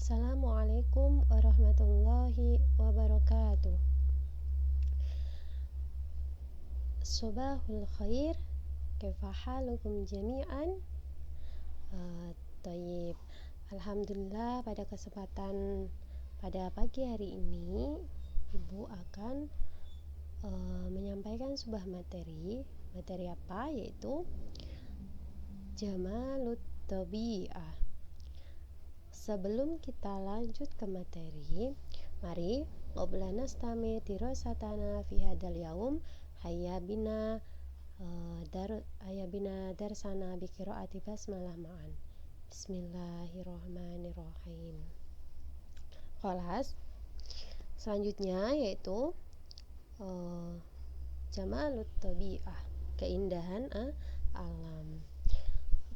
Assalamualaikum warahmatullahi wabarakatuh. Subahul khair, kaifa halukum jami'an? Thayyib. Alhamdulillah, pada kesempatan pada pagi hari ini Ibu akan menyampaikan sebuah materi apa? Yaitu Jamalut Tabi'ah. Sebelum kita lanjut ke materi, mari qabla nastamir dirasatana fi hadal yaum hayya bina darsana bi qiraati basmalah ma'an. Bismillahirrahmanirrahim. Kelas selanjutnya yaitu Jamalut Tabi'ah, keindahan alam.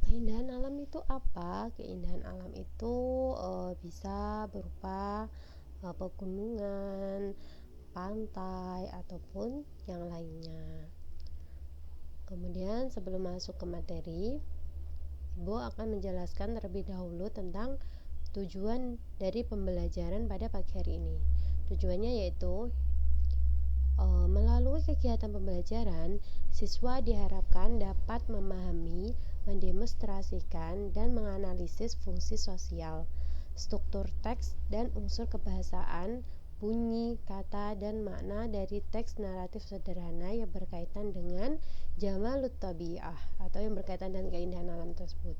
Keindahan alam itu apa? Keindahan alam itu bisa berupa pegunungan, pantai, ataupun yang lainnya. Kemudian sebelum masuk ke materi, Ibu akan menjelaskan terlebih dahulu tentang tujuan dari pembelajaran pada pagi hari ini. Tujuannya yaitu melalui kegiatan pembelajaran, siswa diharapkan dapat memahami, mendemonstrasikan, dan menganalisis fungsi sosial, struktur teks, dan unsur kebahasaan, bunyi, kata, dan makna dari teks naratif sederhana yang berkaitan dengan Jamalut Tabi'ah atau yang berkaitan dengan keindahan alam tersebut,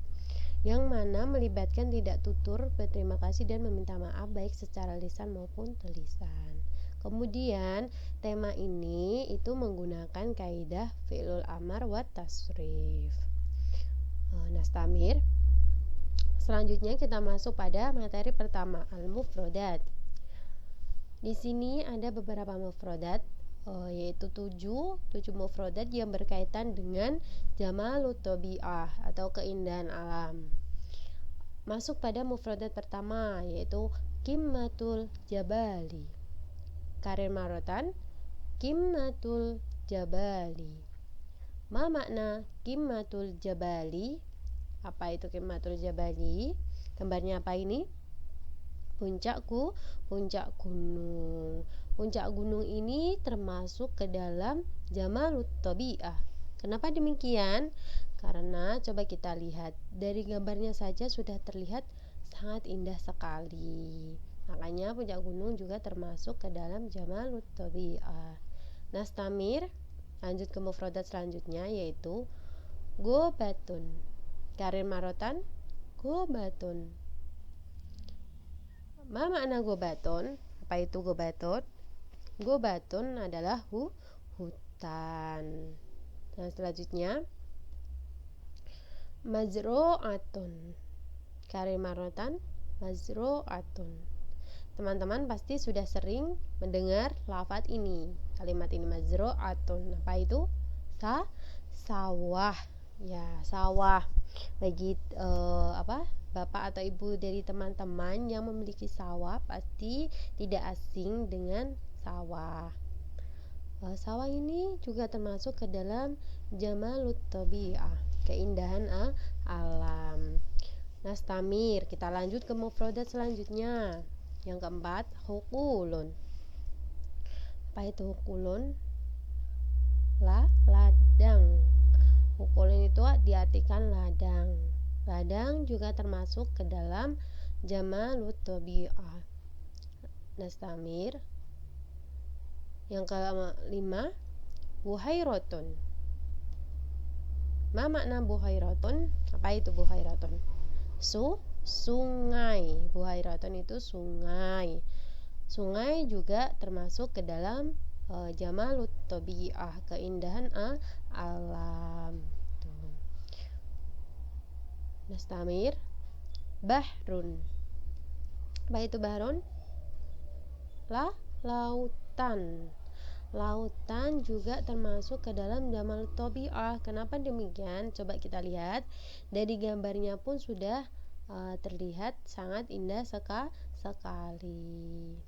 yang mana melibatkan tidak tutur berterima kasih dan meminta maaf baik secara lisan maupun tulisan. Kemudian tema ini itu menggunakan kaidah fi'lul amar wa tasrif. Nastamir. Selanjutnya kita masuk pada materi pertama, al-mufrodat. Di sini ada beberapa mufrodat, yaitu 7 mufrodat yang berkaitan dengan Jamalut Tabi'ah atau keindahan alam. Masuk pada mufrodat pertama, yaitu Qimmatul Jabali. Karir marotan, Qimmatul Jabali. Ma makna Qimmatul Jabali? Apa itu Qimmatul Jabali? Gambarnya apa ini? Puncak gunung. Puncak gunung ini termasuk ke dalam Jamalut Tabi'ah. Kenapa demikian? Karena coba kita lihat, dari gambarnya saja sudah terlihat sangat indah sekali. Makanya puncak gunung juga termasuk ke dalam Jamalut Tabi'ah. Nastamir, lanjut ke mufradat selanjutnya yaitu Gobatun. Karir marotan, Gobatun. Ma makna Gobatun? Apa itu Gobatun? Gobatun adalah hutan. Dan selanjutnya Mazro'atun. Karir marotan, Mazro'atun. Teman-teman pasti sudah sering mendengar lafaz ini, kalimat ini, mazro'atun. Apa itu? Sawah. Ya, sawah. Bagi bapak atau ibu dari teman-teman yang memiliki sawah pasti tidak asing dengan sawah. Sawah ini juga termasuk ke dalam Jamalut Tabi'ah, keindahan alam. Nastamir, kita lanjut ke mufradat selanjutnya. Yang keempat, hukulun. Apa itu hukulun? Ladang. Hukulun itu diartikan ladang. Ladang juga termasuk ke dalam Jamalut Tabi'ah. Nastamir. Yang kelima, buhairatun. Ma makna buhairatun? Apa itu buhairatun? Sungai. Buhairatun itu sungai. Sungai juga termasuk ke dalam Jamalut Tabi'ah, keindahan alam. Nastamir. Bahrun. Apa itu bahrun? Lautan. Lautan juga termasuk ke dalam Jamalut Tabi'ah. Kenapa demikian? Coba kita lihat. Dari gambarnya pun sudah terlihat sangat indah sekali.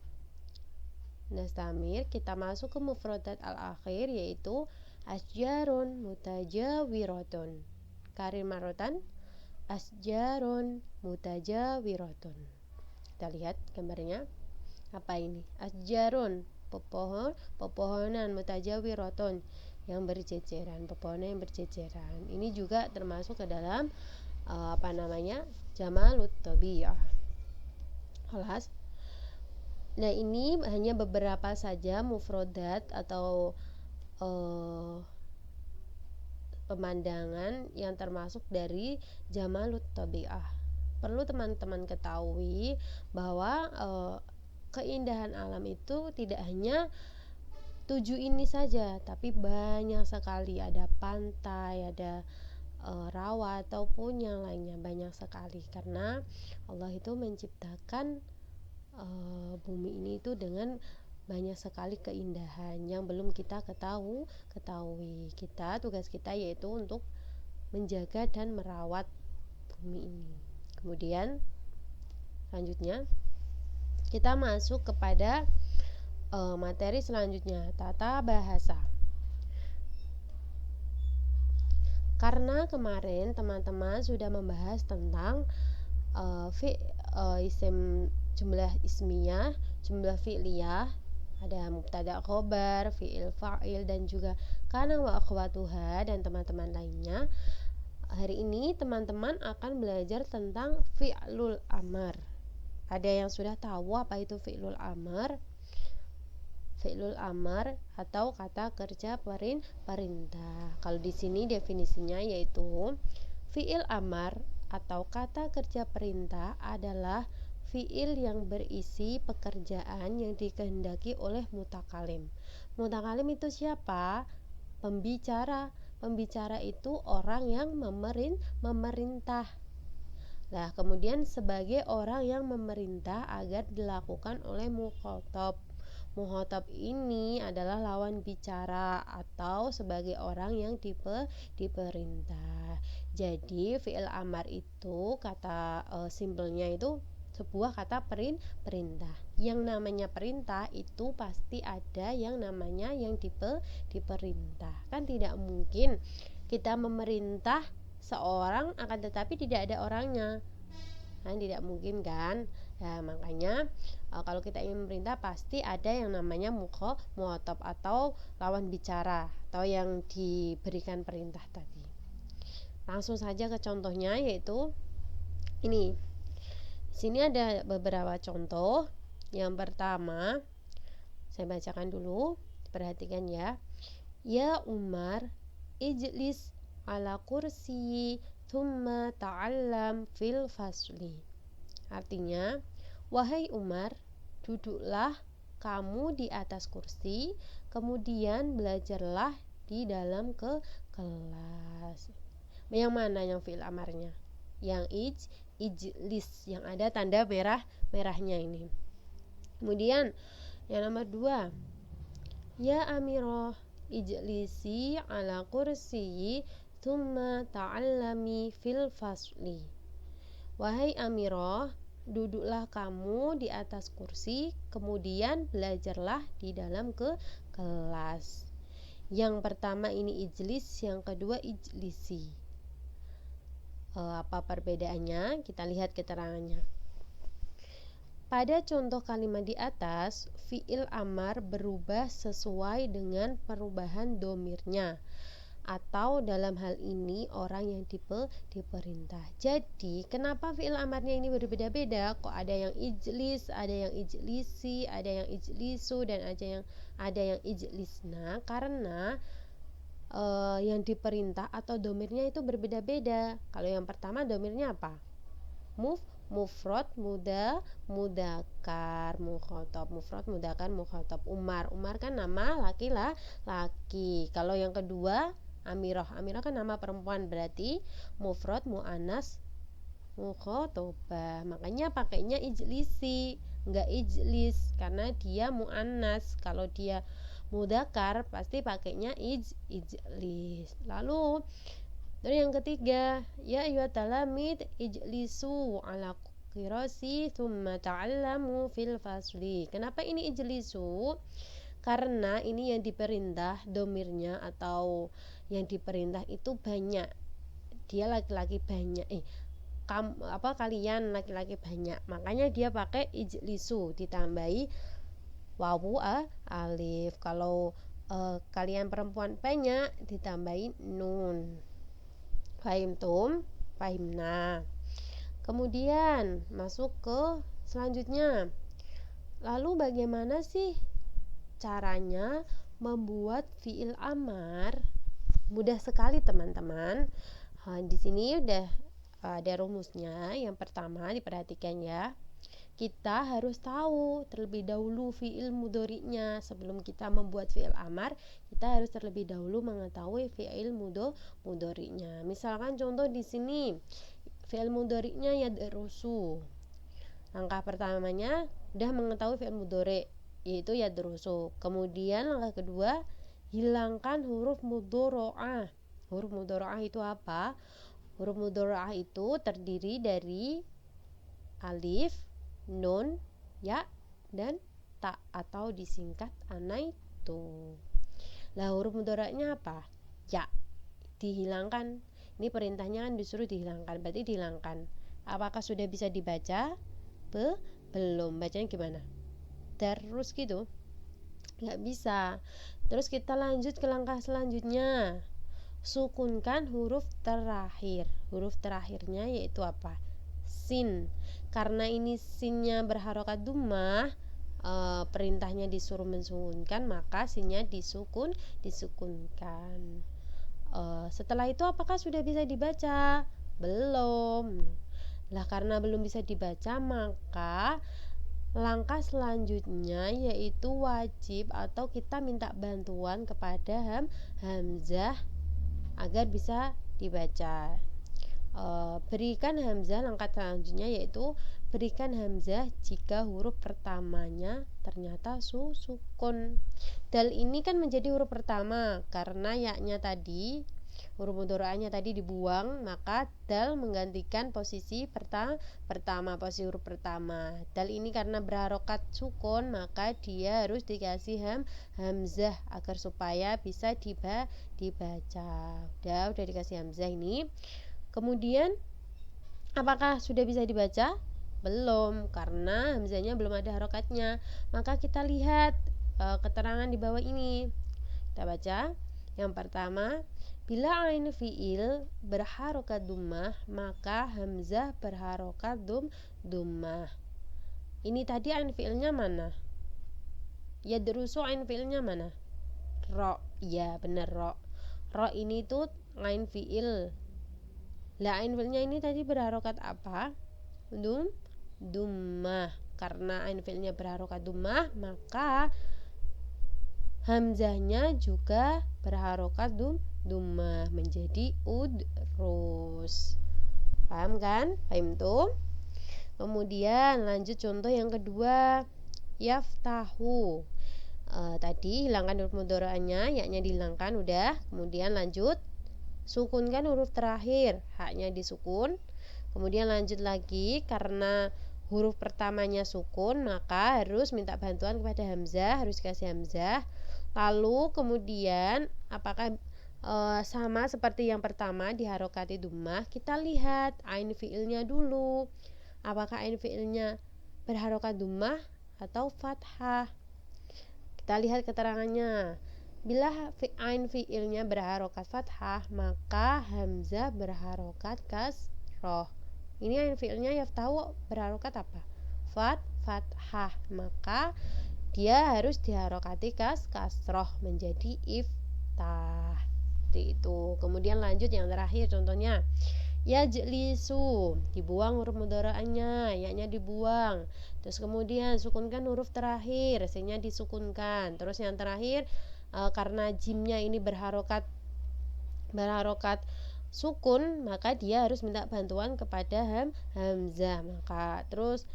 Nastamir, kita masuk ke mufradat al-akhir yaitu asjarun mutajawiratun. Karir marotan, asjarun mutajawiratun. Kita lihat gambarnya. Apa ini? Asjarun, pepohonan, mutajawiratun, yang berjejeran, pepohonan yang berjejeran. Ini juga termasuk ke dalam jamalut tabi'ah. Kelas. Nah, ini hanya beberapa saja mufrodat atau pemandangan yang termasuk dari jamalut tabi'ah. Perlu teman-teman ketahui bahwa keindahan alam itu tidak hanya 7 ini saja, tapi banyak sekali. Ada pantai, ada rawa ataupun yang lainnya, banyak sekali. Karena Allah itu menciptakan bumi ini itu dengan banyak sekali keindahan yang belum kita ketahui. Tugas kita yaitu untuk menjaga dan merawat bumi ini. Kemudian selanjutnya kita masuk kepada materi selanjutnya, tata bahasa. Karena kemarin teman-teman sudah membahas tentang isim, jumlah ismiyah, jumlah fi'liyah, ada mubtada khobar, fi'il fa'il, dan juga kana wa akhwatuha dan teman-teman lainnya. Hari ini teman-teman akan belajar tentang fi'lul amr. Ada yang sudah tahu apa itu fi'lul amr? Fi'lul amr atau kata kerja perintah. Kalau di sini definisinya yaitu fi'il amr atau kata kerja perintah adalah fi'il yang berisi pekerjaan yang dikehendaki oleh mutakalim. Mutakalim itu siapa? Pembicara. Pembicara itu orang yang memerintah. Nah, kemudian sebagai orang yang memerintah agar dilakukan oleh mukhatab. Mukhatab ini adalah lawan bicara atau sebagai orang yang diperintah. Jadi fi'il amar itu kata simpelnya itu sebuah kata perintah. Yang namanya perintah itu pasti ada yang namanya yang diperintah. Kan tidak mungkin kita memerintah seorang akan tetapi tidak ada orangnya. Kan tidak mungkin kan? Nah, makanya kalau kita ingin memerintah pasti ada yang namanya mukhatab atau lawan bicara atau yang diberikan perintah tadi. Langsung saja ke contohnya, yaitu ini. Di sini ada beberapa contoh. Yang pertama, saya bacakan dulu, perhatikan ya. Ya Umar, ijlis ala kursi thumma ta'allam fil fasli. Artinya, wahai Umar, duduklah kamu di atas kursi, kemudian belajarlah di dalam kelas. Yang mana yang fi'il amarnya? Yang ijlis, yang ada tanda merahnya ini. Kemudian yang nomor 2, ya Amirah, ijlisi ala kursi thumma ta'allami fil fasli. Wahai Amirah, duduklah kamu di atas kursi, kemudian belajarlah di dalam kelas. Yang pertama ini ijlis, yang kedua ijlisi. Apa perbedaannya? Kita lihat keterangannya. Pada contoh kalimat di atas, fi'il amar berubah sesuai dengan perubahan domirnya, atau dalam hal ini orang yang diperintah. Jadi kenapa fi'il amarnya ini berbeda-beda? Kok ada yang ijlis, ada yang ijlisi, ada yang ijlisu, dan ada yang ijlisna? Karena yang diperintah atau domirnya itu berbeda-beda. Kalau yang pertama domirnya apa? Mufrad, mudakar, mukhatab. Mufrad, mudakar, mukhatab. Umar kan nama laki-laki. Kalau yang kedua Amirah kan nama perempuan, berarti mufrad, muannas, mukhatabah. Makanya pakainya ijlisi, enggak ijlis karena dia muannas. Kalau dia mudakar pasti pakainya ijlis. Lalu yang ketiga, ya ayyuhatalamid ijlisu ala qirasi thumma ta'allamu fil fasli. Kenapa ini ijlisu? Karena ini yang diperintah domirnya atau yang diperintah itu banyak. Dia laki-laki banyak. kalian laki-laki banyak, makanya dia pakai ijlisu ditambahi wawu alif. Kalau kalian perempuan banyak ditambahi nun. Fahimtum? Fahimna. Kemudian masuk ke selanjutnya. Lalu bagaimana sih caranya membuat fiil amar? Mudah sekali teman-teman. Di sini udah ada rumusnya. Yang pertama diperhatikan ya. Kita harus tahu terlebih dahulu fiil mudhari'nya. Sebelum kita membuat fiil amar, kita harus terlebih dahulu mengetahui fiil mudhari'nya. Misalkan contoh di sini fiil mudhari'nya yadrusu. Langkah pertamanya udah mengetahui fiil mudhari' yaitu yadrusu. Kemudian langkah kedua, hilangkan huruf mudhari'ah. Huruf mudhari'ah itu apa? Huruf mudhari'ah itu terdiri dari alif, nun, ya, dan ta atau disingkat anaitu. Lah huruf mudhari'nya apa? Ya, dihilangkan. Ini perintahnya kan disuruh dihilangkan, berarti dihilangkan. Apakah sudah bisa dibaca? Belum. Bacanya gimana? Terus gitu? Nggak bisa. Terus kita lanjut ke langkah selanjutnya. Sukunkan huruf terakhir. Huruf terakhirnya yaitu apa? Sin. Karena ini sinnya berharokat dhammah, perintahnya disuruh mensukunkan, maka sinnya disukunkan. Setelah itu apakah sudah bisa dibaca? Belum. Lah karena belum bisa dibaca, maka langkah selanjutnya yaitu wajib atau kita minta bantuan kepada hamzah agar bisa dibaca. Berikan hamzah. Langkah selanjutnya yaitu berikan hamzah jika huruf pertamanya ternyata sukun. Dal ini kan menjadi huruf pertama karena yaknya tadi, huruf mudhari'ahnya tadi dibuang, maka dal menggantikan posisi pertama, posisi huruf pertama. Dal ini karena berharokat sukun, maka dia harus dikasih hamzah agar supaya bisa dibaca. Udah dikasih hamzah ini. Kemudian apakah sudah bisa dibaca? Belum, karena hamzahnya belum ada harokatnya. Maka kita lihat keterangan di bawah ini. Kita baca. Yang pertama, bila ain fiil berharokat dhammah, maka hamzah berharokat dhammah. Ini tadi ain fiilnya mana? Yadrusu ain fiilnya mana? Ro. Ya, benar ro. Ro ini tuh ain fiil. Lah ain fiilnya ini tadi berharokat apa? Dhammah. Karena ain fiilnya berharokat dhammah, maka hamzahnya juga berharokat dhammah menjadi udrus. Paham kan? Paham tuh? Kemudian lanjut contoh yang kedua, yaftahu. Tadi hilangkan huruf mudhari'ahnya, yaknya dihilangkan udah. Kemudian lanjut sukunkan huruf terakhir, haknya disukun. Kemudian lanjut lagi, karena huruf pertamanya sukun, maka harus minta bantuan kepada hamzah, harus kasih hamzah. Lalu kemudian apakah sama seperti yang pertama diharokati dhammah? Kita lihat ain fiilnya dulu. Apakah ain fiilnya berharokat dhammah atau fathah? Kita lihat keterangannya. Bila ain fiilnya berharokat fathah, maka hamzah berharokat kasroh. Ini ain fiilnya yaftahu berharokat apa? Fathah. Maka dia harus diharokati kasroh menjadi iftah. Seperti itu. Kemudian lanjut yang terakhir contohnya. Yajlisu, dibuang huruf mudhari'ahnya, yaknya dibuang. Terus kemudian sukunkan huruf terakhir, sinnya disukunkan. Terus yang terakhir karena jimnya ini berharokat sukun, maka dia harus minta bantuan kepada hamzah. Maka terus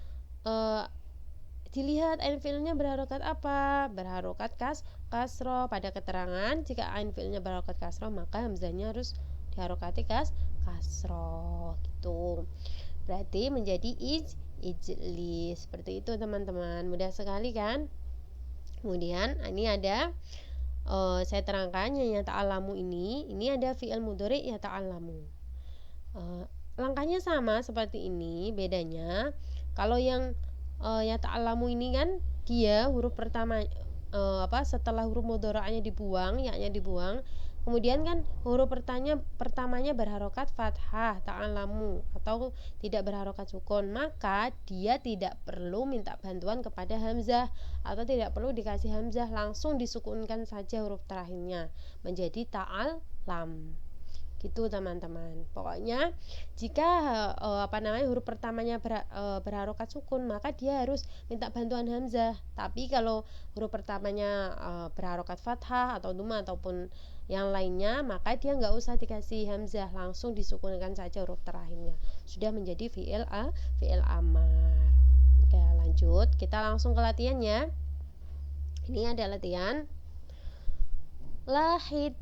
dilihat ain fiilnya berharokat apa? Berharokat kasroh. Pada keterangan jika ain fiilnya berharokat kasroh, maka hamzahnya harus diharokati kasroh gitu. Berarti menjadi ijlis. Seperti itu teman-teman. Mudah sekali kan? Kemudian ini ada saya terangkan yang ta'alamu ini ada fi'il mudhari' ya ta'alamu. langkahnya sama seperti ini, bedanya kalau yang ya ta'alamu ini kan dia huruf pertama setelah huruf mudhari'nya dibuang, ya-nya dibuang. Kemudian kan huruf pertamanya berharokat fathah, ta'alamu, atau tidak berharokat sukun, maka dia tidak perlu minta bantuan kepada hamzah atau tidak perlu dikasih hamzah, langsung disukunkan saja huruf terakhirnya menjadi ta'alam. Gitu teman-teman. Pokoknya jika huruf pertamanya berharokat sukun, maka dia harus minta bantuan hamzah. Tapi kalau huruf pertamanya berharokat fathah atau dhamma ataupun yang lainnya, maka dia nggak usah dikasih hamzah, langsung disukunkan saja huruf terakhirnya. Sudah menjadi fi'il amar. Oke, lanjut. Kita langsung ke latihannya. Ini ada latihan lahid.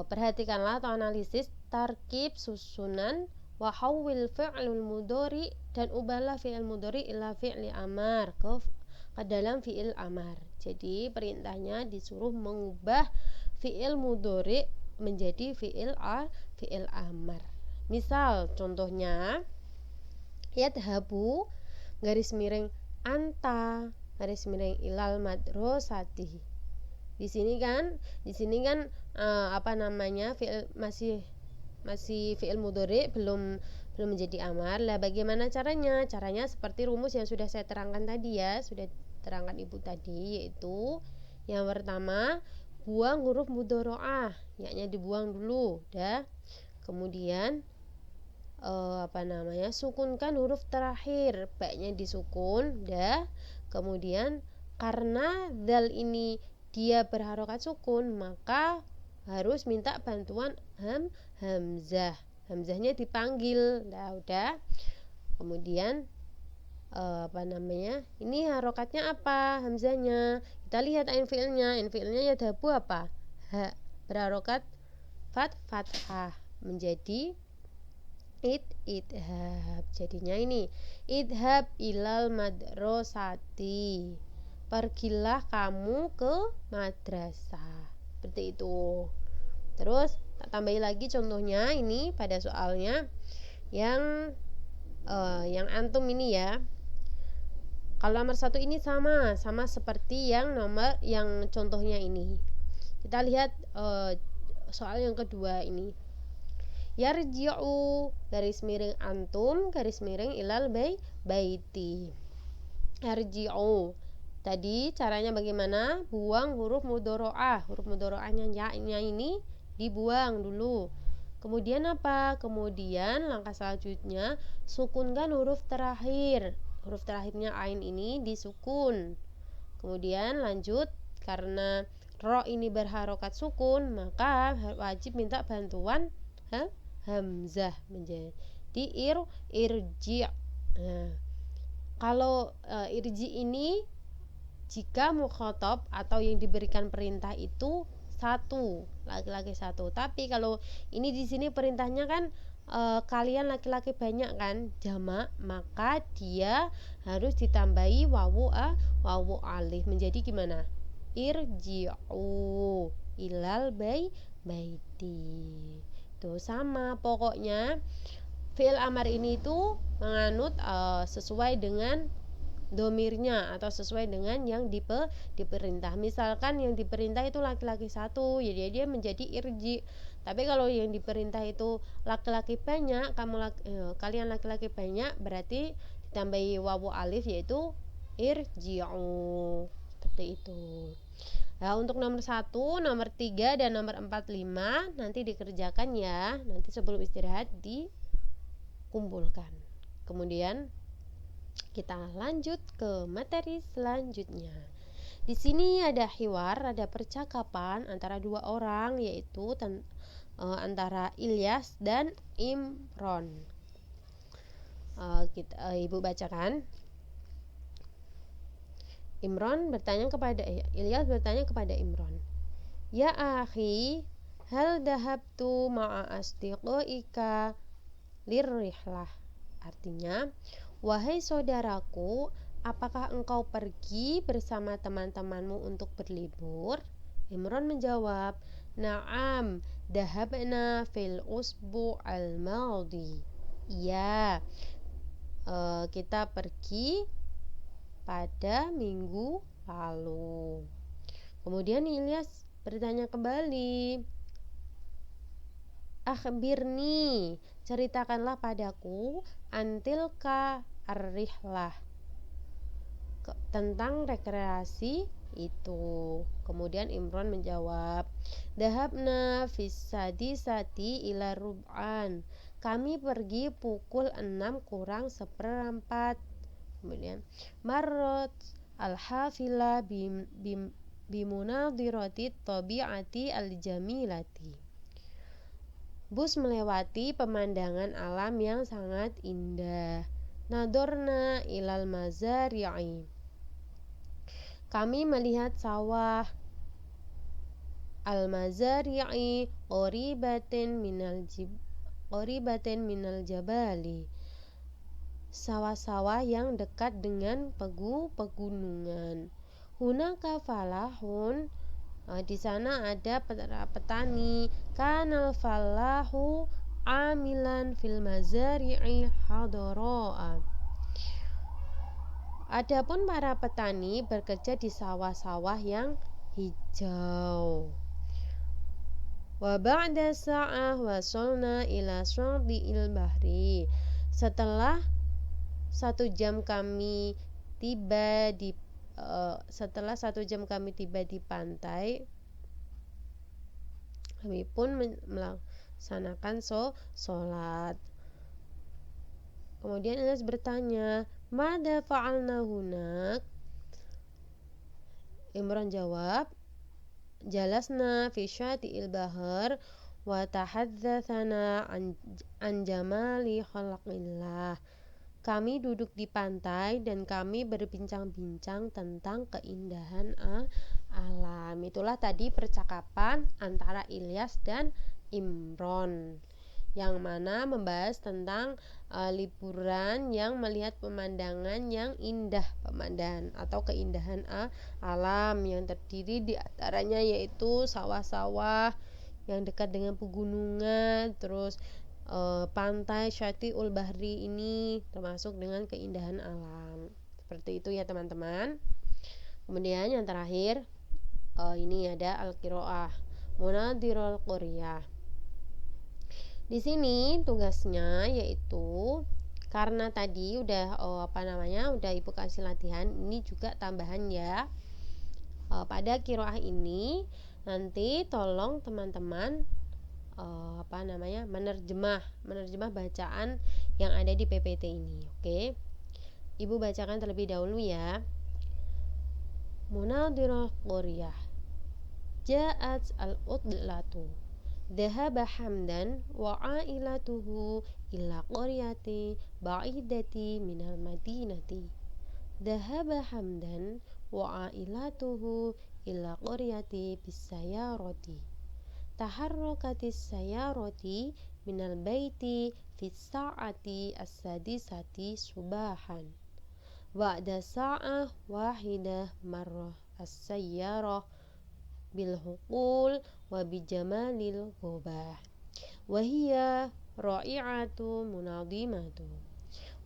Perhatikanlah atau analisis tarkib susunan wa hawwil fi'lul mudhari, dan ubahlah fi'il mudhari ila fi'li amar ke dalam fi'il amar. Jadi perintahnya disuruh mengubah fi'il mudhari menjadi fi'il amar. Misal contohnya yadhabu garis miring anta garis miring ilal madrasati. Di sini kan fi'il masih fi'il mudhari, belum menjadi amar. Lah bagaimana caranya? Caranya seperti rumus yang sudah saya terangkan tadi ya, sudah terangkan Ibu tadi, yaitu yang pertama buang huruf mudhari'ah, ya-nya dibuang dulu, dah. Kemudian sukunkan huruf terakhir, ba-nya disukun, dah. Kemudian karena dzal ini dia berharokat sukun, maka harus minta bantuan hamzah. Hamzahnya dipanggil. Nah, udah. Kemudian ini harokatnya apa? Hamzahnya. Kita lihat ain fi'ilnya. Ain fi'ilnya yadhabu apa? Ha, berharokat fathah menjadi idhab. Jadinya ini idhab ilal madrasati, pergilah kamu ke madrasah. Seperti itu. Terus tak tambahi lagi contohnya ini pada soalnya yang antum ini ya. Kalau nomor 1 ini sama seperti yang contohnya ini. Kita lihat soal yang kedua ini. Yarji'u garis miring antum garis miring ilal baiti. Yarji'u. Tadi caranya bagaimana? Buang huruf mudhari'ah. Huruf mudhari'ahnya ya-nya ini dibuang dulu. Kemudian apa? Kemudian langkah selanjutnya sukunkan huruf terakhir. Huruf terakhirnya ain ini disukun. Kemudian lanjut, karena ro ini berharokat sukun, maka wajib minta bantuan hamzah menjadi irji'. Nah, kalau irji ini jika mukhatab atau yang diberikan perintah itu satu, laki-laki satu. Tapi kalau ini di sini perintahnya kan kalian laki-laki banyak kan, jamak, maka dia harus ditambahi wawu alif menjadi gimana? Irji'u ilal baiti. Tuh sama pokoknya fi'il amar ini itu menganut sesuai dengan domirnya atau sesuai dengan yang diperintah. Misalkan yang diperintah itu laki-laki satu, jadi dia menjadi irji. Tapi kalau yang diperintah itu laki-laki banyak, kalian laki-laki banyak, berarti ditambahi wawu alif yaitu irji'u. Seperti itu. Nah, untuk nomor 1, nomor 3 dan nomor 4, 5 nanti dikerjakan ya. Nanti sebelum istirahat dikumpulkan. Kemudian kita lanjut ke materi selanjutnya. Di sini ada hiwar, ada percakapan antara dua orang, yaitu antara Ilyas dan Imron. Ibu bacakan. Ilyas bertanya kepada Imron, "Ya akhi, hal dahabtu ma'a asdiqaika lirrihlah." Artinya, "Wahai saudaraku, apakah engkau pergi bersama teman-temanmu untuk berlibur?" Imron menjawab, "Na'am, dahabna fil usbu' al-maldi." Iya, kita pergi pada minggu lalu. Kemudian Ilyas bertanya kembali, akhbirni, ceritakanlah padaku antilka ar-rihlah, tentang rekreasi itu. Kemudian Imron menjawab, dahabna fissadisati ila rub'an, kami pergi pukul 6 kurang seperempat. Kemudian marrot al-hafila bimunadirati tabi'ati al-jamilati, bus melewati pemandangan alam yang sangat indah. Nadorna ilal mazari'i, kami melihat sawah. Al-mazari'i qoribatin minal jabali, sawah-sawah yang dekat dengan pegunungan. Hunaka falahun, di sana ada petani. Kanal falahu amilan fil mazari'i hadara'a, adapun para petani bekerja di sawah-sawah yang hijau. Wa ba'da sa'ah wasolna ila syati'il bahri, setelah 1 jam kami tiba di pantai, kami pun melaksanakan sholat. Kemudian Ilyas bertanya, mada fa'alna hunak? Imran jawab, jalasna fi syati'il bahar wa tahaddatsana an jamali khalqillah, kami duduk di pantai dan kami berbincang-bincang tentang keindahan alam. Itulah tadi percakapan antara Ilyas dan Imron, yang mana membahas tentang liburan yang melihat pemandangan yang indah, pemandangan atau keindahan alam yang terdiri di antaranya yaitu sawah-sawah yang dekat dengan pegunungan, terus pantai Syati'ul Bahri ini termasuk dengan keindahan alam. Seperti itu ya teman-teman. Kemudian yang terakhir, ini ada al-qiraah munadirul qaryah. Di sini tugasnya yaitu, karena tadi udah udah Ibu kasih latihan, ini juga tambahan ya. Pada qiraah ini nanti tolong teman-teman menerjemah bacaan yang ada di PPT ini. Oke. Ibu bacakan terlebih dahulu ya. Munadirul qaryah, ja'at al-udlatu, dhahaba hamdan wa ailatuhu ila qaryati ba'idati minal madinati. Dhahaba hamdan wa ailatuhu ila qaryati bisayarati. Taharrakatis sayarati minal baiti fi sa'ati as-sadisati subahan. Ba'da sa'ah wahidah marrah as-sayyarah bil huqul wa bijamalil ghubah wa hiya ra'i'atu munadimatu.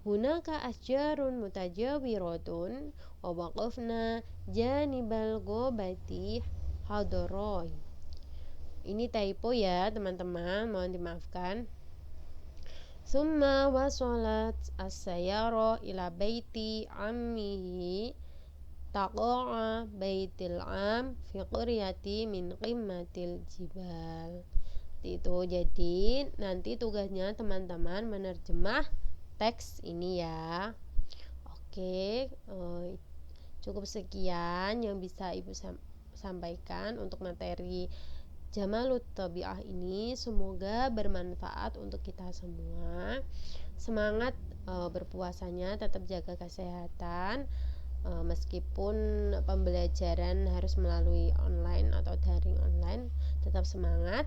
Hunaka asjarun mutajawiratun wa waqafna janibal ghobati hadarai. Ini typo ya teman-teman, mohon dimaafkan. Summa wasolat as-sayyara ila baiti ammihi taqa'a baitil am fi qaryati min qimmatil jibal. Itu jadi nanti tugasnya teman-teman menerjemah teks ini ya. Oke, cukup sekian yang bisa Ibu sampaikan untuk materi Jamalut Tabi'ah ini. Semoga bermanfaat untuk kita semua. Semangat berpuasanya, tetap jaga kesehatan. Meskipun pembelajaran harus melalui online atau daring online, tetap semangat.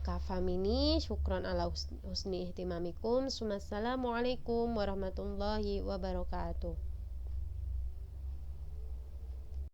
Kafamini, syukron ala husni ihtimamikum. Assalamualaikum warahmatullahi wabarakatuh.